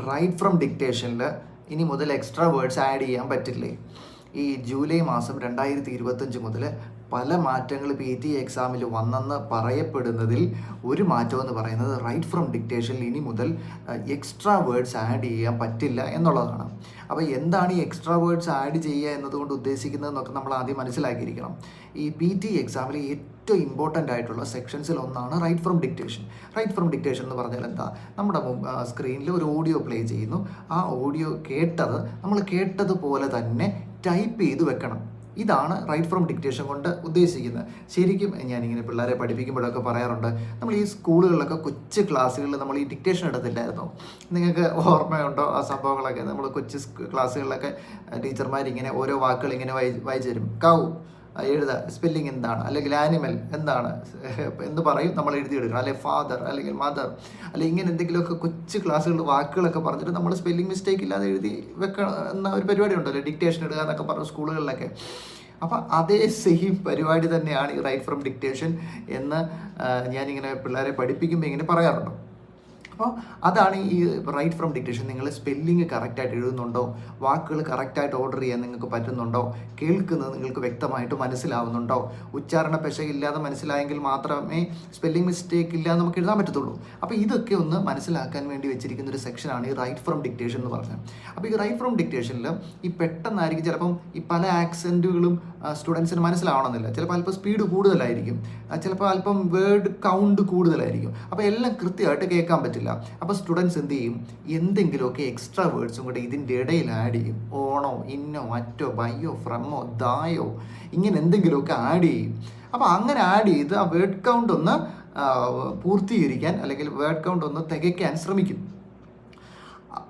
Right from ഡിക്റ്റേഷനിൽ ഇനി മുതൽ extra words add ചെയ്യാൻ പറ്റില്ലേ? ഈ ജൂലൈ മാസം 2025 മുതൽ പല മാറ്റങ്ങൾ PT എക്സാമിൽ വന്നെന്ന് പറയപ്പെടുന്നതിൽ ഒരു മാറ്റം എന്ന് പറയുന്നത് റൈറ്റ് ഫ്രം ഡിക്റ്റേഷനിൽ ഇനി മുതൽ എക്സ്ട്രാ വേർഡ്സ് ആഡ് ചെയ്യാൻ പറ്റില്ല എന്നുള്ളതാണ്. അപ്പോൾ എന്താണ് ഈ എക്സ്ട്രാ വേർഡ്സ് ആഡ് ചെയ്യുക എന്നതുകൊണ്ട് ഉദ്ദേശിക്കുന്നതെന്നൊക്കെ നമ്മൾ ആദ്യം മനസ്സിലാക്കിയിരിക്കണം. ഈ PT എക്സാമിൽ ഏറ്റവും ഇമ്പോർട്ടൻ്റ് ആയിട്ടുള്ള സെക്ഷൻസിൽ ഒന്നാണ് write from dictation. Write from dictation എന്ന് പറഞ്ഞാൽ എന്താ? നമ്മുടെ സ്ക്രീനിൽ ഒരു ഓഡിയോ പ്ലേ ചെയ്യുന്നു. ആ ഓഡിയോ നമ്മൾ കേട്ടതുപോലെ തന്നെ ടൈപ്പ് ചെയ്ത് വെക്കണം. ഇതാണ് റൈറ്റ് ഫ്രം ഡിക്റ്റേഷൻ കൊണ്ട് ഉദ്ദേശിക്കുന്നത്. ശരിക്കും ഞാനിങ്ങനെ പിള്ളേരെ പഠിപ്പിക്കുമ്പോഴൊക്കെ പറയാറുണ്ട്, നമ്മൾ ഈ സ്കൂളുകളിലൊക്കെ കൊച്ചു ക്ലാസ്സുകളിൽ നമ്മൾ ഈ ഡിക്റ്റേഷൻ എടുത്തില്ലായിരുന്നോ? നിങ്ങൾക്ക് ഓർമ്മയുണ്ടോ ആ സംഭവങ്ങളൊക്കെ? നമ്മൾ കൊച്ചു ക്ലാസ്സുകളിലൊക്കെ ടീച്ചർമാരിങ്ങനെ ഓരോ വാക്കുകൾ ഇങ്ങനെ വായിച്ചു തരും. കൗ എഴുതുക, സ്പെല്ലിംഗ് എന്താണ്, അല്ലെങ്കിൽ ആനിമൽ എന്താണ് എന്ന് പറയും, നമ്മൾ എഴുതിയെടുക്കണം. അല്ലെങ്കിൽ ഫാദർ അല്ലെങ്കിൽ മദർ, അല്ലെങ്കിൽ ഇങ്ങനെ എന്തെങ്കിലുമൊക്കെ കൊച്ചു ക്ലാസ്സുകളിൽ വാക്കുകളൊക്കെ പറഞ്ഞിട്ട് നമ്മൾ സ്പെല്ലിംഗ് മിസ്റ്റേക്ക് ഇല്ലാതെ എഴുതി വെക്കണം എന്ന ഒരു പരിപാടി ഉണ്ടല്ലോ, ഡിക്റ്റേഷൻ ഇടുക എന്നൊക്കെ പറഞ്ഞു സ്കൂളുകളിലൊക്കെ. അപ്പം അതേ സെയിം പരിപാടി തന്നെയാണ് ഈ റൈറ്റ് ഫ്രം ഡിക്റ്റേഷൻ എന്ന് ഞാനിങ്ങനെ പിള്ളേരെ പഠിപ്പിക്കുമ്പോൾ ഇങ്ങനെ പറയാറുണ്ട്. അപ്പോൾ അതാണ് ഈ റൈറ്റ് ഫ്രം ഡിക്റ്റേഷൻ. നിങ്ങൾ സ്പെല്ലിങ് കറക്റ്റായിട്ട് എഴുതുന്നുണ്ടോ, വാക്കുകൾ കറക്റ്റായിട്ട് ഓർഡർ ചെയ്യാൻ നിങ്ങൾക്ക് പറ്റുന്നുണ്ടോ, കേൾക്കുന്നത് നിങ്ങൾക്ക് വ്യക്തമായിട്ട് മനസ്സിലാവുന്നുണ്ടോ, ഉച്ചാരണ പെശകില്ലാതെ മനസ്സിലായെങ്കിൽ മാത്രമേ സ്പെല്ലിംഗ് മിസ്റ്റേക്ക് ഇല്ലാതെ നമുക്ക് എഴുതാൻ പറ്റത്തുള്ളൂ. അപ്പോൾ ഇതൊക്കെ ഒന്ന് മനസ്സിലാക്കാൻ വേണ്ടി വെച്ചിരിക്കുന്ന ഒരു സെക്ഷനാണ് ഈ റൈറ്റ് ഫ്രം ഡിക്റ്റേഷൻ എന്ന് പറഞ്ഞത്. അപ്പോൾ ഈ റൈറ്റ് ഫ്രം ഡിക്റ്റേഷനിൽ ഈ പെട്ടെന്നായിരിക്കും ചിലപ്പം ഈ പല ആക്സെൻറ്റുകളും സ്റ്റുഡൻസിന് മനസ്സിലാവണമെന്നില്ല. ചിലപ്പോൾ അല്പം സ്പീഡ് കൂടുതലായിരിക്കും, ചിലപ്പോൾ അല്പം വേർഡ് കൗണ്ട് കൂടുതലായിരിക്കും. അപ്പോൾ എല്ലാം കൃത്യമായിട്ട് കേൾക്കാൻ പറ്റില്ല. അപ്പോൾ സ്റ്റുഡൻസ് എന്ത് ചെയ്യും? എന്തെങ്കിലുമൊക്കെ എക്സ്ട്രാ വേർഡ്സും കൂടെ ഇതിൻ്റെ ഇടയിൽ ആഡ് ചെയ്യും. ഓണോ, ഇന്നോ, അറ്റോ, ബയ്യോ, ഫ്രമോ, ദായോ, ഇങ്ങനെ എന്തെങ്കിലുമൊക്കെ ആഡ് ചെയ്യും. അപ്പോൾ അങ്ങനെ ആഡ് ചെയ്ത് ആ വേർഡ് കൗണ്ട് ഒന്ന് പൂർത്തീകരിക്കാൻ അല്ലെങ്കിൽ വേർഡ് കൗണ്ട് ഒന്ന് തികയ്ക്കാൻ ശ്രമിക്കും.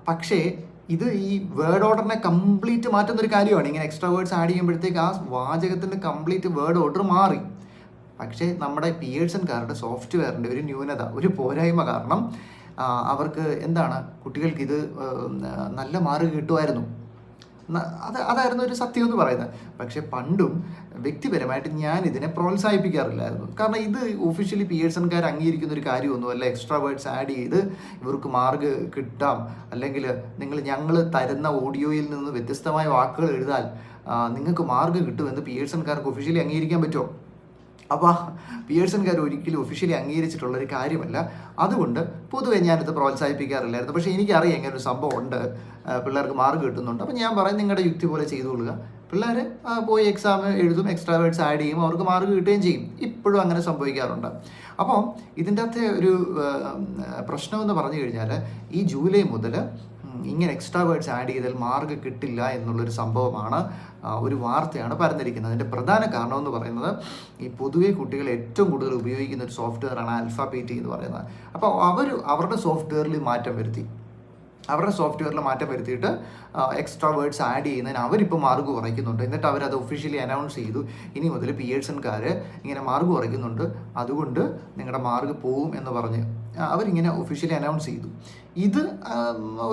പക്ഷേ ഇത് ഈ വേർഡ് ഓർഡറിനെ കംപ്ലീറ്റ് മാറ്റുന്ന ഒരു കാര്യമാണ്. ഇങ്ങനെ എക്സ്ട്രാ വേർഡ്സ് ആഡ് ചെയ്യുമ്പോഴത്തേക്ക് ആ വാചകത്തിൻ്റെ കംപ്ലീറ്റ് വേർഡ് ഓർഡർ മാറി. പക്ഷേ നമ്മുടെ പിയേഴ്സൺകാരുടെ സോഫ്റ്റ്വെയറിൻ്റെ ഒരു ന്യൂനത, ഒരു പോരായ്മ കാരണം അവർക്ക് എന്താണ്, കുട്ടികൾക്ക് ഇത് നല്ല മാർക്ക് കിട്ടുമായിരുന്നു. അതായിരുന്നു ഒരു സത്യം എന്ന് പറയുന്നത്. പക്ഷെ പണ്ടും വ്യക്തിപരമായിട്ട് ഞാൻ ഇതിനെ പ്രോത്സാഹിപ്പിക്കാറില്ലായിരുന്നു. കാരണം ഇത് ഒഫീഷ്യലി പിയേഴ്സൺകാർ അംഗീകരിക്കുന്ന ഒരു കാര്യമൊന്നുമല്ല. എക്സ്ട്രാ വേർഡ്സ് ആഡ് ചെയ്ത് ഇവർക്ക് മാർക്ക് കിട്ടാം, അല്ലെങ്കിൽ ഞങ്ങൾ തരുന്ന ഓഡിയോയിൽ നിന്ന് വ്യത്യസ്തമായ വാക്കുകൾ എഴുതാൽ നിങ്ങൾക്ക് മാർക്ക് കിട്ടുമെന്ന് പിയേഴ്സൺകാർക്ക് ഒഫീഷ്യലി അംഗീകരിക്കാൻ പറ്റുമോ? അപ്പോൾ പിയേഴ്സൺകാർ ഒരിക്കലും ഒഫീഷ്യലി അംഗീകരിച്ചിട്ടുള്ളൊരു കാര്യമല്ല. അതുകൊണ്ട് പൊതുവെ ഞാനിത് പ്രോത്സാഹിപ്പിക്കാറില്ലായിരുന്നു. പക്ഷേ എനിക്കറിയാം ഇങ്ങനെ ഒരു സംഭവം ഉണ്ട്, പിള്ളേർക്ക് മാർക്ക് കിട്ടുന്നുണ്ട്. അപ്പോൾ ഞാൻ പറയും, നിങ്ങളുടെ യുക്തി പോലെ ചെയ്തുകൊള്ളുക. പിള്ളേർ പോയി എക്സാം എഴുതും, എക്സ്ട്രാ വേർഡ്സ് ആഡ് ചെയ്യും, അവർക്ക് മാർക്ക് കിട്ടുകയും ചെയ്യും. ഇപ്പോഴും അങ്ങനെ സംഭവിക്കാറുണ്ട്. അപ്പോൾ ഇതിൻ്റെ അകത്തെ ഒരു പ്രശ്നമെന്ന് പറഞ്ഞു കഴിഞ്ഞാൽ ഈ ജൂലൈ മുതൽ ഇങ്ങനെ എക്സ്ട്രാ വേർഡ്സ് ആഡ് ചെയ്താൽ മാർക്ക് കിട്ടില്ല എന്നുള്ളൊരു സംഭവമാണ്, ഒരു വാർത്തയാണ് പരന്നിരിക്കുന്നത്. അതിൻ്റെ പ്രധാന കാരണം എന്ന് പറയുന്നത് ഈ പൊതുവെ കുട്ടികൾ ഏറ്റവും കൂടുതൽ ഉപയോഗിക്കുന്ന ഒരു സോഫ്റ്റ്വെയറാണ് AlphaPT എന്ന് പറയുന്നത്. അപ്പോൾ അവരുടെ സോഫ്റ്റ്വെയറിൽ മാറ്റം വരുത്തിയിട്ട് എക്സ്ട്രാ വേർഡ്സ് ആഡ് ചെയ്യുന്നതിന് അവരിപ്പോൾ മാർക്ക് കുറയ്ക്കുന്നുണ്ട്. എന്നിട്ട് അവരത് ഒഫീഷ്യലി അനൗൺസ് ചെയ്തു, ഇനി മുതൽ പിയേഴ്സൺകാർ ഇങ്ങനെ മാർക്ക് കുറയ്ക്കുന്നുണ്ട്, അതുകൊണ്ട് നിങ്ങളുടെ മാർക്ക് പോവും എന്ന് പറഞ്ഞ് അവരിങ്ങനെ ഒഫീഷ്യലി അനൗൺസ് ചെയ്തു. ഇത്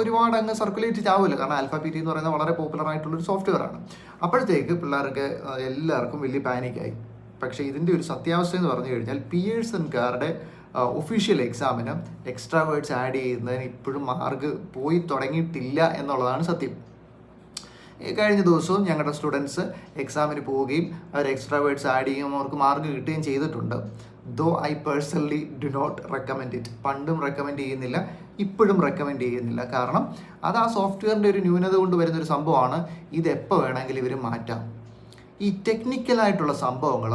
ഒരുപാട് അങ്ങ് സർക്കുലേറ്റ് ആവില്ല, കാരണം AlphaPT എന്ന് പറയുന്നത് വളരെ പോപ്പുലർ ആയിട്ടുള്ളൊരു സോഫ്റ്റ്വെയറാണ്. അപ്പോഴത്തേക്ക് പിള്ളേർക്ക് എല്ലാവർക്കും വലിയ പാനിക്കായി. പക്ഷേ ഇതിൻ്റെ ഒരു സത്യാവസ്ഥ എന്ന് പറഞ്ഞു കഴിഞ്ഞാൽ പിയേഴ്സൺകാരുടെ ഒഫീഷ്യൽ എക്സാമിന് എക്സ്ട്രാ വേർഡ്സ് ആഡ് ചെയ്യുന്നതിന് ഇപ്പോഴും മാർക്ക് പോയി തുടങ്ങിയിട്ടില്ല എന്നുള്ളതാണ് സത്യം. കഴിഞ്ഞ ദിവസവും ഞങ്ങളുടെ സ്റ്റുഡൻസ് എക്സാമിന് പോവുകയും അവർ എക്സ്ട്രാ വേർഡ്സ് ആഡ് ചെയ്യുമ്പോൾ അവർക്ക് മാർക്ക് കിട്ടുകയും ചെയ്തിട്ടുണ്ട്. Though I personally do not recommend it. പണ്ടും റെക്കമെൻഡ് ചെയ്യുന്നില്ല, ഇപ്പോഴും റെക്കമെൻഡ് ചെയ്യുന്നില്ല. കാരണം അത് ആ സോഫ്റ്റ്വെയറിൻ്റെ ഒരു ന്യൂനത കൊണ്ട് വരുന്നൊരു സംഭവമാണ്. ഇതെപ്പോൾ വേണമെങ്കിലും ഇവർ മാറ്റാം. ഈ ടെക്നിക്കലായിട്ടുള്ള സംഭവങ്ങൾ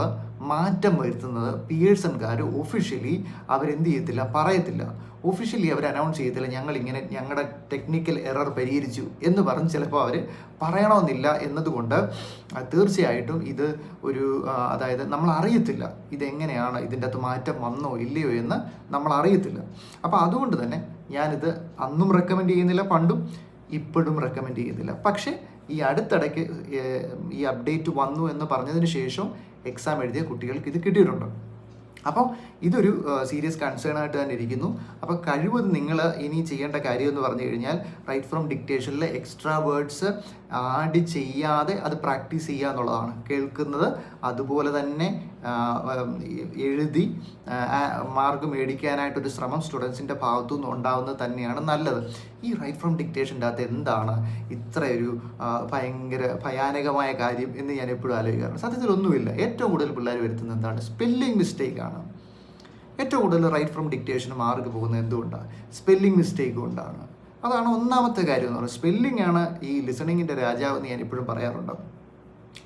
മാറ്റം വരുത്തുന്നത് പിയേഴ്സൺകാർ ഒഫീഷ്യലി അവരെന്ത് ചെയ്യത്തില്ല, പറയത്തില്ല. ഒഫീഷ്യലി അവർ അനൗൺസ് ചെയ്യത്തില്ല, ഞങ്ങളുടെ ടെക്നിക്കൽ എറർ പരിഹരിച്ചു എന്ന് പറഞ്ഞ് ചിലപ്പോൾ അവർ പറയണമെന്നില്ല. എന്നതുകൊണ്ട് തീർച്ചയായിട്ടും ഇത് അതായത് നമ്മൾ അറിയത്തില്ല ഇതെങ്ങനെയാണ്, ഇതിൻ്റെ അകത്ത് മാറ്റം വന്നോ ഇല്ലയോ എന്ന് നമ്മൾ അറിയത്തില്ല. അപ്പോൾ അതുകൊണ്ട് തന്നെ ഞാനിത് അന്നും റെക്കമെൻഡ് ചെയ്യുന്നില്ല, പണ്ടും ഇപ്പോഴും റെക്കമെൻഡ് ചെയ്യുന്നില്ല. പക്ഷേ ഈ അടുത്തിടയ്ക്ക് ഈ അപ്ഡേറ്റ് വന്നു എന്ന് പറഞ്ഞതിന് ശേഷം എക്സാം എഴുതിയ കുട്ടികൾക്ക് ഇത് കിട്ടിയിട്ടുണ്ട്. അപ്പോൾ ഇതൊരു സീരിയസ് കൺസേൺ ആയിട്ട് തന്നെ ഇരിക്കുന്നു. അപ്പോൾ കഴിവതും നിങ്ങൾ ഇനി ചെയ്യേണ്ട കാര്യം എന്ന് പറഞ്ഞു കഴിഞ്ഞാൽ റൈറ്റ് ഫ്രം ഡിക്റ്റേഷനിൽ എക്സ്ട്രാ വേർഡ്സ് ആഡ് ചെയ്യാതെ അത് പ്രാക്ടീസ് ചെയ്യുക എന്നുള്ളതാണ്. കേൾക്കുന്നത് അതുപോലെ തന്നെ എഴുതി മാർക്ക് മേടിക്കാനായിട്ടൊരു ശ്രമം സ്റ്റുഡൻസിൻ്റെ ഭാഗത്തു നിന്ന് ഉണ്ടാവുന്നത് തന്നെയാണ് നല്ലത്. ഈ റൈറ്റ് ഫ്രം ഡിക്റ്റേഷൻ്റെ അകത്ത് എന്താണ് ഇത്രയൊരു ഭയാനകമായ കാര്യം എന്ന് ഞാൻ എപ്പോഴും ആലോചിക്കാറുണ്ട്. സത്യത്തിലൊന്നുമില്ല. ഏറ്റവും കൂടുതൽ പിള്ളേർ വരുത്തുന്നത് എന്താണ്? സ്പെല്ലിംഗ് മിസ്റ്റേക്കാണ്. ഏറ്റവും കൂടുതൽ റൈറ്റ് ഫ്രം ഡിക്റ്റേഷന് മാർക്ക് പോകുന്നത് എന്തുകൊണ്ടാണ്? സ്പെല്ലിംഗ് മിസ്റ്റേക്ക് കൊണ്ടാണ്. അതാണ് ഒന്നാമത്തെ കാര്യം എന്ന് പറയുന്നത്. സ്പെല്ലിംഗ് ആണ് ഈ ലിസണിങ്ങിൻ്റെ രാജാവ് എന്ന് ഞാൻ എപ്പോഴും പറയാറുണ്ട്.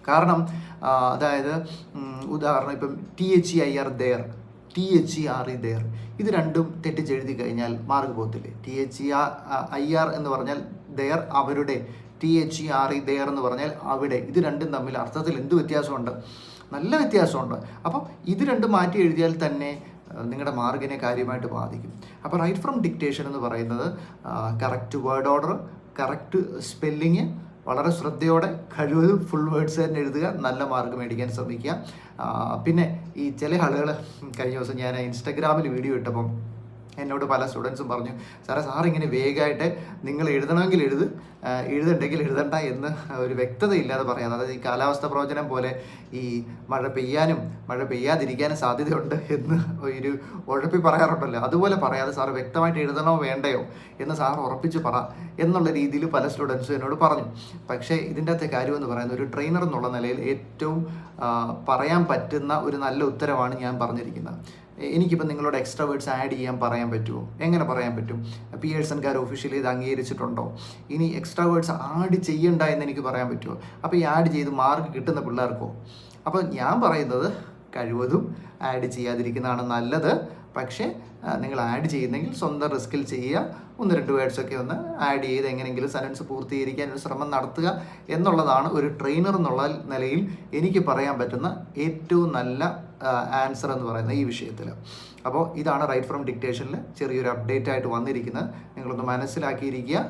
കാരണം അതായത് ഉദാഹരണം ഇപ്പം THEIR there, THERE there, ഇത് രണ്ടും തെറ്റിച്ചെഴുതി കഴിഞ്ഞാൽ മാർക്ക് പോകത്തില്ലേ? THEIR എന്ന് പറഞ്ഞാൽ there അവരുടെ, THERE there എന്ന് പറഞ്ഞാൽ അവിടെ. ഇത് രണ്ടും തമ്മിൽ അർത്ഥത്തിൽ എന്ത് വ്യത്യാസമുണ്ട്? നല്ല വ്യത്യാസമുണ്ട്. അപ്പോൾ ഇത് രണ്ടും മാറ്റി എഴുതിയാൽ തന്നെ നിങ്ങളുടെ മാർക്കിനെ കാര്യമായിട്ട് ബാധിക്കും. അപ്പോൾ റൈറ്റ് ഫ്രം ഡിക്റ്റേഷൻ എന്ന് പറയുന്നത് correct word order, correct spelling, വളരെ ശ്രദ്ധയോടെ കഴിവതും ഫുൾ വേർഡ്സ് തന്നെ എഴുതുക, നല്ല മാർക്ക് മേടിക്കാൻ ശ്രമിക്കുക. പിന്നെ ഈ ചില ആളുകൾ, കഴിഞ്ഞ ദിവസം ഞാൻ ഇൻസ്റ്റഗ്രാമിൽ വീഡിയോ ഇട്ടപ്പം എന്നോട് പല സ്റ്റുഡൻസും പറഞ്ഞു, സാറിങ്ങനെ വേഗമായിട്ട് നിങ്ങൾ എഴുതണമെങ്കിൽ എഴുതണ്ടെങ്കിൽ എഴുതണ്ട എന്ന് ഒരു വ്യക്തത ഇല്ലാതെ പറയാം. അതായത് ഈ കാലാവസ്ഥ പ്രവചനം പോലെ ഈ മഴ പെയ്യാനും മഴ പെയ്യാതിരിക്കാനും സാധ്യതയുണ്ട് എന്ന് ഒരു ഉഴപ്പി പറയാറുണ്ടല്ലോ, അതുപോലെ പറയാതെ സാറ് വ്യക്തമായിട്ട് എഴുതണോ വേണ്ടയോ എന്ന് സാർ ഉറപ്പിച്ച് പറ എന്നുള്ള രീതിയിൽ പല സ്റ്റുഡൻസും എന്നോട് പറഞ്ഞു. പക്ഷേ ഇതിൻ്റെ അകത്തെ കാര്യമെന്ന് പറയുന്നത്, ഒരു ട്രെയിനർ എന്നുള്ള നിലയിൽ ഏറ്റവും പറയാൻ പറ്റുന്ന ഒരു നല്ല ഉത്തരവാണ് ഞാൻ പറഞ്ഞിരിക്കുന്നത്. എനിക്കിപ്പോൾ നിങ്ങളോട് എക്സ്ട്രാ വേർഡ്സ് ആഡ് ചെയ്യാൻ പറയാൻ പറ്റുമോ? എങ്ങനെ പറയാൻ പറ്റും? പിയേഴ്സൺകാർ ഒഫീഷ്യലി ഇത് അംഗീകരിച്ചിട്ടുണ്ടോ? ഇനി എക്സ്ട്രാ വേർഡ്സ് ആഡ് ചെയ്യണ്ട എന്ന് എനിക്ക് പറയാൻ പറ്റുമോ? അപ്പോൾ ഈ ആഡ് ചെയ്ത് മാർക്ക് കിട്ടുന്ന പിള്ളേർക്കോ? അപ്പോൾ ഞാൻ പറയുന്നത് കഴിവതും ആഡ് ചെയ്യാതിരിക്കുന്നതാണ് നല്ലത്. പക്ഷേ നിങ്ങൾ ആഡ് ചെയ്യുന്നെങ്കിൽ സ്വന്തം റിസ്കിൽ ചെയ്യുക. 1-2 വേർഡ്സൊക്കെ ഒന്ന് ആഡ് ചെയ്ത് എങ്ങനെയെങ്കിലും സെൻറ്റൻസ് പൂർത്തീകരിക്കാൻ ഒരു ശ്രമം നടത്തുക എന്നുള്ളതാണ് ഒരു ട്രെയിനർ എന്നുള്ള നിലയിൽ എനിക്ക് പറയാൻ പറ്റുന്ന ഏറ്റവും നല്ല ആൻസർ എന്ന് പറയുന്നത് ഈ വിഷയത്തിൽ. അപ്പോൾ ഇതാണ് റൈറ്റ് ഫ്രം ഡിക്റ്റേഷനിൽ ചെറിയൊരു അപ്ഡേറ്റ് ആയിട്ട് വന്നിരിക്കുന്നത്. നിങ്ങളൊന്ന് മനസ്സിലാക്കിയിരിക്കുക,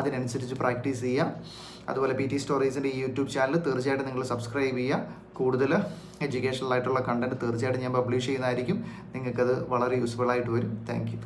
അതിനനുസരിച്ച് പ്രാക്ടീസ് ചെയ്യുക. അതുപോലെ PT സ്റ്റോറീസിൻ്റെ ഈ യൂട്യൂബ് ചാനൽ തീർച്ചയായിട്ടും നിങ്ങൾ സബ്സ്ക്രൈബ് ചെയ്യുക. കൂടുതൽ എഡ്യൂക്കേഷണൽ ആയിട്ടുള്ള കണ്ടൻറ്റ് തീർച്ചയായിട്ടും ഞാൻ പബ്ലിഷ് ചെയ്യുന്നതായിരിക്കും. നിങ്ങൾക്കത് വളരെ യൂസ്ഫുൾ ആയിട്ട് വരും. Thank you.